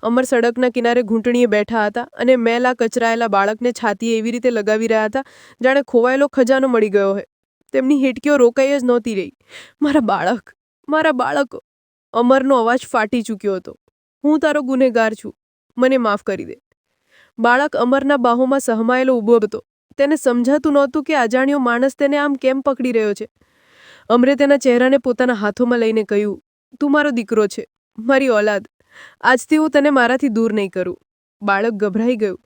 અમર સડકના કિનારે ઘૂંટણીએ બેઠા હતા અને મેલા કચરાયેલા બાળકને છાતીએ એવી રીતે લગાવી રહ્યા હતા જાણે ખોવાયેલો ખજાનો મળી ગયો હોય. તેમની હેટકીઓ રોકાઈ જ નહોતી રહી. મારા બાળક, મારા બાળકો. અમરનો અવાજ ફાટી ચૂક્યો હતો. હું તારો ગુનેગાર છું. મને માફ કરી દે. બાળક અમરના બાહોમાં સહમાયેલો ઊભો હતો. તેને સમજાતું નહોતું કે અજાણ્યો માણસ તેને આમ કેમ પકડી રહ્યો છે. અમરે તેના ચહેરાને પોતાના હાથોમાં લઈને કહ્યું, તું મારો દીકરો છે. મારી ઓલાદ, આજથી હું તને મારાથી દૂર નહીં કરું. બાળક ગભરાઈ ગયું.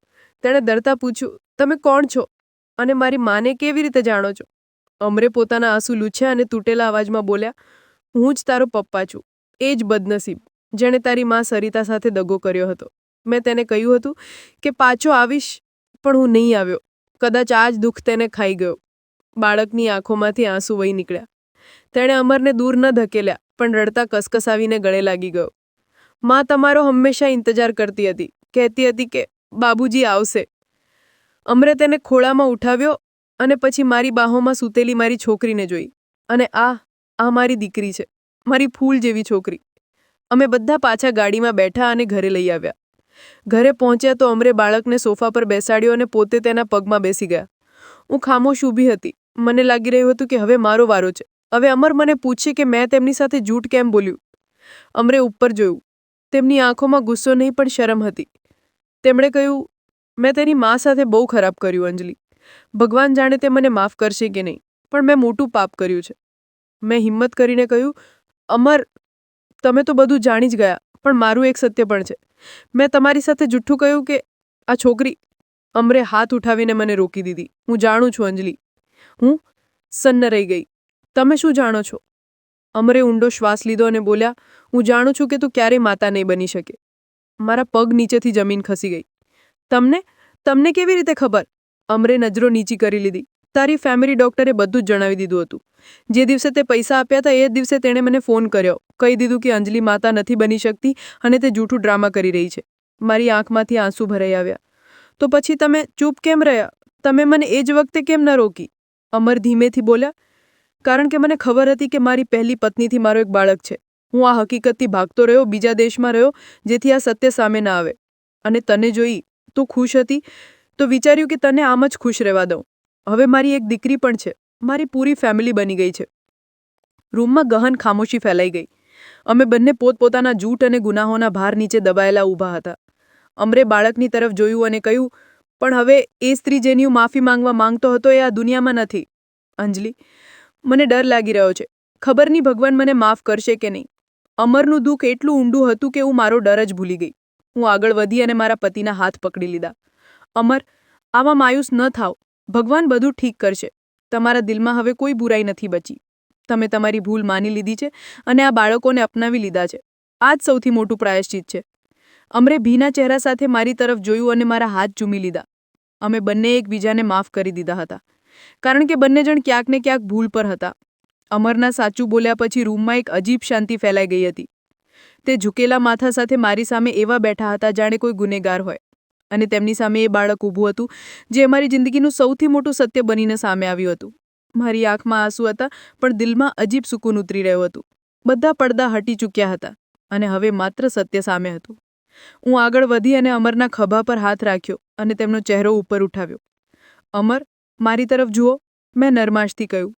તેણે ડરતા પૂછ્યું, તમે કોણ છો અને મારી માને કેવી રીતે જાણો છો? અમરે પોતાના આંસુ લૂછ્યા અને તૂટેલા અવાજમાં બોલ્યા, હું જ તારો પપ્પા છું. એ જ બદનસીબ જેણે તારી મા સરિતા સાથે દગો કર્યો હતો. મેં તેને કહ્યું હતું કે પાછો આવીશ, પણ હું નહીં આવ્યો. કદાચ આ જ દુઃખ તેને ખાઈ ગયો. બાળકની આંખોમાંથી આંસુ વહી નીકળ્યા. તેણે અમરને દૂર ન ધકેલ્યા, પણ રડતા કસકસાવીને ગળે લાગી ગયો. મા તમારો હંમેશા ઇંતજાર કરતી હતી, કહેતી હતી કે બાબુજી આવશે. અમરે તેને ખોળામાં ઉઠાવ્યો અને પછી મારી બાહોમાં સૂતેલી મારી છોકરીને જોઈ. અને આ મારી દીકરી છે, મારી ફૂલ જેવી છોકરી. અમે બધા પાછા ગાડીમાં બેઠા અને ઘરે લઈ આવ્યા. ઘરે પહોંચ્યા તો અમરે બાળકને સોફા પર બેસાડ્યો અને પોતે તેના પગમાં બેસી ગયા. હું ખામોશ ઊભી હતી. મને લાગી રહ્યું હતું કે હવે મારો વારો છે. હવે અમર મને પૂછે કે મેં તેમની સાથે જૂઠ કેમ બોલ્યું. અમરે ઉપર જોયું. તેમની આંખોમાં ગુસ્સો નહીં પણ શરમ હતી. તેમણે કહ્યું, મેં તેની મા સાથે બહુ ખરાબ કર્યું અંજલિ. ભગવાન જાણે તે મને માફ કરશે કે નહીં, પણ મેં મોટું પાપ કર્યું છે. મેં હિંમત કરીને કહ્યું, અમર, તમે તો બધું જાણી જ ગયા, પણ મારું એક સત્ય પણ છે. મેં તમારી સાથે જૂઠું કહ્યું કે આ છોકરી. અમરે હાથ ઉઠાવીને મને રોકી દીધી. હું જાણું છું અંજલિ. હું સન્ન રહી ગઈ. તમે શું જાણો છો? અમરે ઊંડો શ્વાસ લીધો અને બોલ્યા, હું જાણું છું કે તું ક્યારેય માતા નહીં બની શકે. મારા પગ નીચેથી જમીન ખસી ગઈ. તમને કેવી રીતે ખબર? અમરે નજરો નીચી કરી લીધી. તારી ફેમિલી ડોક્ટરે બધું જ જણાવી દીધું હતું. જે દિવસે તે પૈસા આપ્યા હતા એ જ દિવસે તેણે મને ફોન કર્યો. કહી દીધું કે અંજલિ માતા નથી બની શકતી અને તે જૂઠું ડ્રામા કરી રહી છે. મારી આંખમાંથી આંસુ ભરાઈ આવ્યા. તો પછી તમે ચૂપ કેમ રહ્યા? તમે મને એ જ વખતે કેમ ન રોકી? અમર ધીમેથી બોલ્યા, કારણ કે મને ખબર હતી કે મારી પહેલી પત્નીથી મારો એક બાળક છે. હું આ હકીકતથી ભાગતો રહ્યો, બીજા દેશમાં રહ્યો, જેથી આ સત્ય સામે ના આવે. અને તને જોઈ તું ખુશ હતી તો વિચાર્યું કે તને આમ જ ખુશ રહેવા દઉં. હવે મારી એક દીકરી પણ છે. મારી પૂરી ફેમિલી બની ગઈ છે. રૂમમાં ગહન ખામોશી ફેલાઈ ગઈ. અમે બંને પોતપોતાના જૂઠ અને ગુનાહોના ભાર નીચે દબાયેલા ઊભા હતા. અમરે બાળકની તરફ જોયું અને કહ્યું, પણ હવે એ સ્ત્રી જેની હું માફી માંગવા માંગતો હતો એ આ દુનિયામાં નથી. અંજલિ, મને ડર લાગી રહ્યો છે. ખબર નહીં ભગવાન મને માફ કરશે કે નહીં. અમરનું દુઃખ એટલું ઊંડું હતું કે હું મારો ડર જ ભૂલી ગઈ. હું આગળ વધી અને મારા પતિના હાથ પકડી લીધા. અમર, આવા માયુસ ન થાવ. ભગવાન બધું ઠીક કરશે. તમારા દિલમાં હવે કોઈ બુરાઈ નથી બચી. તમે તમારી ભૂલ માની લીધી છે અને આ બાળકોને અપનાવી લીધા છે. આ જ સૌથી મોટું પ્રાયશ્ચિત છે. અમરે ભીના ચહેરા સાથે મારી તરફ જોયું અને મારા હાથ ચૂમી લીધા. અમે બંને એકબીજાને માફ કરી દીધા હતા, કારણ કે બંને જણ ક્યાંક ને ક્યાંક ભૂલ પર હતા. અમરના સાચું બોલ્યા પછી રૂમમાં એક અજીબ શાંતિ ફેલાઈ ગઈ હતી. તે ઝૂકેલા માથા સાથે મારી સામે એવા બેઠા હતા જાણે કોઈ ગુનેગાર હોય. અને તેમની સામે એ બાળક ઊભું હતું જે અમારી જિંદગીનું સૌથી મોટું સત્ય બનીને સામે આવ્યું હતું. મારી આંખમાં આંસુ હતા, પણ દિલમાં અજીબ સુકૂન ઉતરી રહ્યું હતું. બધા પડદા હટી ચૂક્યા હતા અને હવે માત્ર સત્ય સામે હતું. હું આગળ વધી અને અમરના ખભા પર હાથ રાખ્યો અને તેમનો ચહેરો ઉપર ઉઠાવ્યો. અમર, મારી તરફ જુઓ, મેં નરમાશથી કહ્યું.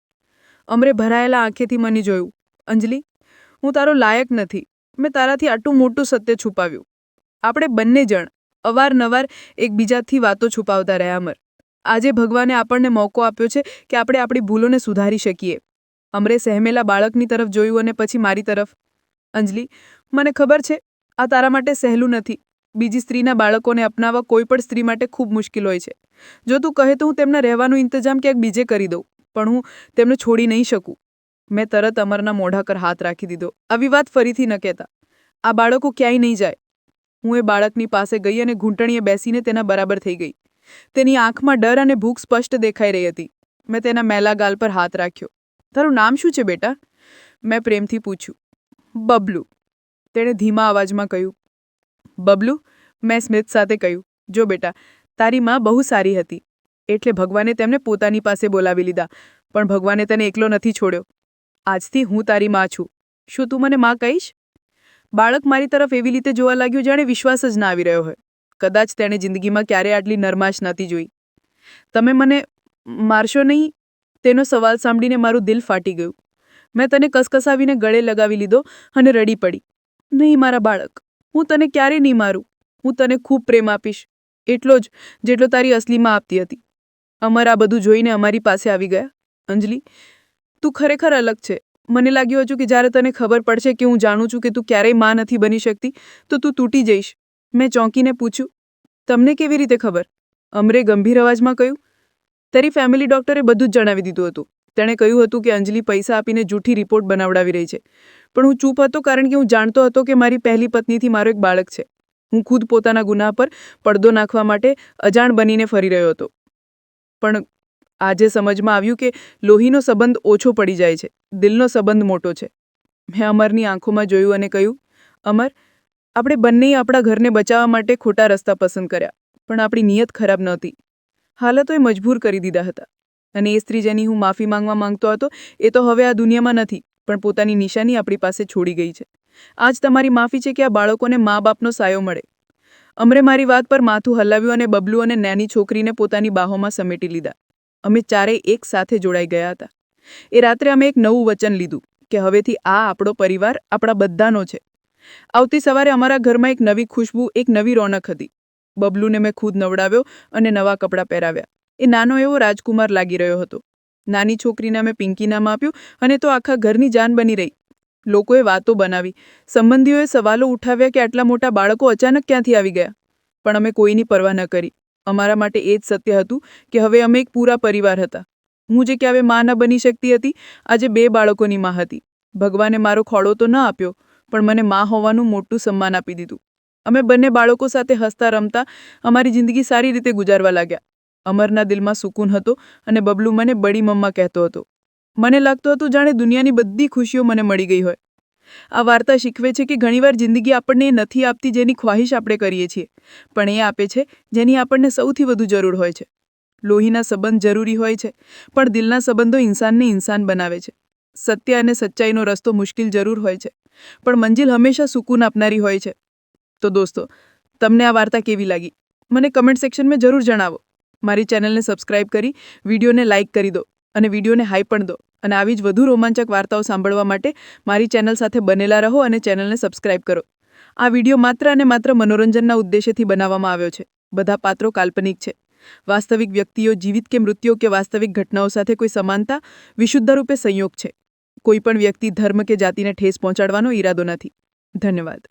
અમરે ભરાયેલા આંખેથી મને જોયું. અંજલિ, હું તારો લાયક નથી. મેં તારાથી આટલું મોટું સત્ય છુપાવ્યું. આપણે બંને જણ અવારનવાર એકબીજાથી વાતો છુપાવતા રહ્યા. અમર, આજે ભગવાને આપણને મોકો આપ્યો છે કે આપણે આપણી ભૂલોને સુધારી શકીએ. અમરે સહેમેલા બાળકની તરફ જોયું અને પછી મારી તરફ. અંજલિ, મને ખબર છે આ તારા માટે સહેલું નથી. બીજી સ્ત્રીના બાળકોને અપનાવવા કોઈ પણ સ્ત્રી માટે ખૂબ મુશ્કેલ હોય છે. જો તું કહે તો હું તેમના રહેવાનું ઇંતજામ ક્યાંક બીજે કરી દઉં, પણ હું તેમને છોડી નહીં શકું. મેં તરત અમરના મોઢા પર હાથ રાખી દીધો. આવી વાત ફરીથી ન કહેતા. આ બાળકો ક્યાંય નહીં જાય. હું એ બાળકની પાસે ગઈ અને ઘૂંટણીએ બેસીને તેના બરાબર થઈ ગઈ. તેની આંખમાં ડર અને ભૂખ સ્પષ્ટ દેખાઈ રહી હતી. મેં તેના મેલા ગાલ પર હાથ રાખ્યો. તારું નામ શું છે બેટા? મેં પ્રેમથી પૂછ્યું. બબલુ, તેણે ધીમા અવાજમાં કહ્યું. બબલુ, મેં સ્મિત સાથે કહ્યું. જો બેટા, તારી માં બહુ સારી હતી, એટલે ભગવાને તેમને પોતાની પાસે બોલાવી લીધા, પણ ભગવાને તને એકલો નથી છોડ્યો. આજથી હું તારી માં છું. શું તું મને માં કહીશ? બાળક મારી તરફ એવી રીતે જોવા લાગ્યું જાણે વિશ્વાસ જ ના આવી રહ્યો હોય. કદાચ તેણે જિંદગીમાં ક્યારેય આટલી નરમાશ નહોતી જોઈ. તમે મને મારશો નહીં? તેનો સવાલ સાંભળીને મારું દિલ ફાટી ગયું. મેં તને કસકસાવીને ગળે લગાવી લીધો અને રડી પડી. નહીં મારા બાળક, હું તને ક્યારેય નહીં મારું. હું તને ખૂબ પ્રેમ આપીશ, એટલો જ જેટલો તારી અસલીમાં આપતી હતી. અમર આ બધું જોઈને અમારી પાસે આવી ગયા. અંજલિ, તું ખરેખર અલગ છે. મને લાગ્યું હતું કે જ્યારે તને ખબર પડશે કે હું જાણું છું કે તું ક્યારેય માં નથી બની શકતી તો તું તૂટી જઈશ. મેં ચોંકીને પૂછ્યું, તમને કેવી રીતે ખબર? અમરે ગંભીર અવાજમાં કહ્યું, તારી ફેમિલી ડૉક્ટરે બધું જ જણાવી દીધું હતું. તેણે કહ્યું હતું કે અંજલિ પૈસા આપીને જૂઠી રિપોર્ટ બનાવડાવી રહી છે. પણ હું ચૂપ હતો કારણ કે હું જાણતો હતો કે મારી પહેલી પત્નીથી મારો એક બાળક છે. હું ખુદ પોતાના ગુના પર પડદો નાખવા માટે અજાણ બનીને ફરી રહ્યો હતો. પણ આજે સમજમાં આવ્યું કે લોહીનો સંબંધ ઓછો પડી જાય છે, દિલનો સંબંધ મોટો છે. મેં અમરની આંખોમાં જોયું અને કહ્યું, અમર, આપણે બંનેએ આપણા ઘરને બચાવવા માટે ખોટા રસ્તા પસંદ કર્યા, પણ આપણી નિયત ખરાબ નહોતી. હાલતોએ મજબૂર કરી દીધા હતા. અને એ સ્ત્રી જેની હું માફી માંગવા માંગતો હતો એ તો હવે આ દુનિયામાં નથી, પણ પોતાની નિશાની આપણી પાસે છોડી ગઈ છે. આજ તમારી માફી છે કે આ બાળકોને મા બાપનો સાયો મળે. અમરે મારી વાત પર માથું હલાવ્યું અને બબલુ અને નાની છોકરીને પોતાની બાહોમાં સમેટી લીધા. અમે ચારેય એક સાથે જોડાઈ ગયા હતા. એ રાત્રે અમે એક નવું વચન લીધું કે હવેથી આ આપણો પરિવાર આપણા બધાનો છે. આવતી સવારે અમારા ઘરમાં એક નવી ખુશ્બુ, એક નવી રોનક હતી. બબલુને મેં ખુદ નવડાવ્યો અને નવા કપડાં પહેરાવ્યા. એ નાનો એવો રાજકુમાર લાગી રહ્યો હતો. નાની છોકરીને અમે પિંકી નામ આપ્યું અને તો આખા ઘરની જાન બની રહી. લોકોએ વાતો બનાવી, સંબંધીઓએ સવાલો ઉઠાવ્યા કે આટલા મોટા બાળકો અચાનક ક્યાંથી આવી ગયા. પણ અમે કોઈની પરવા ન કરી. અમારા માટે એ જ સત્ય હતું કે હવે અમે એક પૂરા પરિવાર હતા. હું જે ક્યારે માં ન બની શકતી હતી, આજે 2 બાળકોની માં હતી. ભગવાને મારો ખોળો તો ન આપ્યો, પણ મને માં હોવાનું મોટું સન્માન આપી દીધું. અમે બંને બાળકો સાથે હસતા રમતા અમારી જિંદગી સારી રીતે ગુજારવા લાગ્યા. અમરના દિલમાં સુકૂન હતો અને બબલુ મને બડી મમ્મા કહેતો હતો. મને લાગતું હતું જાણે દુનિયાની બધી ખુશીઓ મને મળી ગઈ હોય. આ વાર્તા શીખવે છે કે ઘણીવાર જિંદગી આપણને એ નથી આપતી જેની ખ્વાહિશ આપણે કરીએ છીએ, પણ એ આપે છે જેની આપણને સૌથી વધુ જરૂર હોય છે. લોહીના સંબંધ જરૂરી હોય છે, પણ દિલના સંબંધો ઇન્સાનને ઇન્સાન બનાવે છે. સત્ય અને સચ્ચાઈનો રસ્તો મુશ્કેલ જરૂર હોય છે, પણ મંજિલ હંમેશા સુકૂન આપનારી હોય છે. તો દોસ્તો, તમને આ વાર્તા કેવી લાગી? મને કમેન્ટ સેક્શનમાં જરૂર જણાવો. મારી ચેનલને સબસ્ક્રાઇબ કરી વિડીયોને લાઇક કરી દો અને વિડીયોને હાઈ પણ દો. અને આવી જ વધુ રોમાંચક વાર્તાઓ સાંભળવા માટે મારી ચેનલ સાથે બનેલા રહો અને ચેનલને સબસ્ક્રાઇબ કરો. આ વિડીયો માત્ર અને માત્ર મનોરંજનના ઉદ્દેશ્યથી બનાવવામાં આવ્યો છે. બધા પાત્રો કાલ્પનિક છે. વાસ્તવિક વ્યક્તિઓ, જીવિત કે મૃત્યુ કે વાસ્તવિક ઘટનાઓ સાથે કોઈ સમાનતા વિશુદ્ધ રૂપે સંયોગ છે. કોઈ પણ વ્યક્તિ, ધર્મ કે જાતિને ઠેસ પહોંચાડવાનો ઈરાદો નથી. ધન્યવાદ.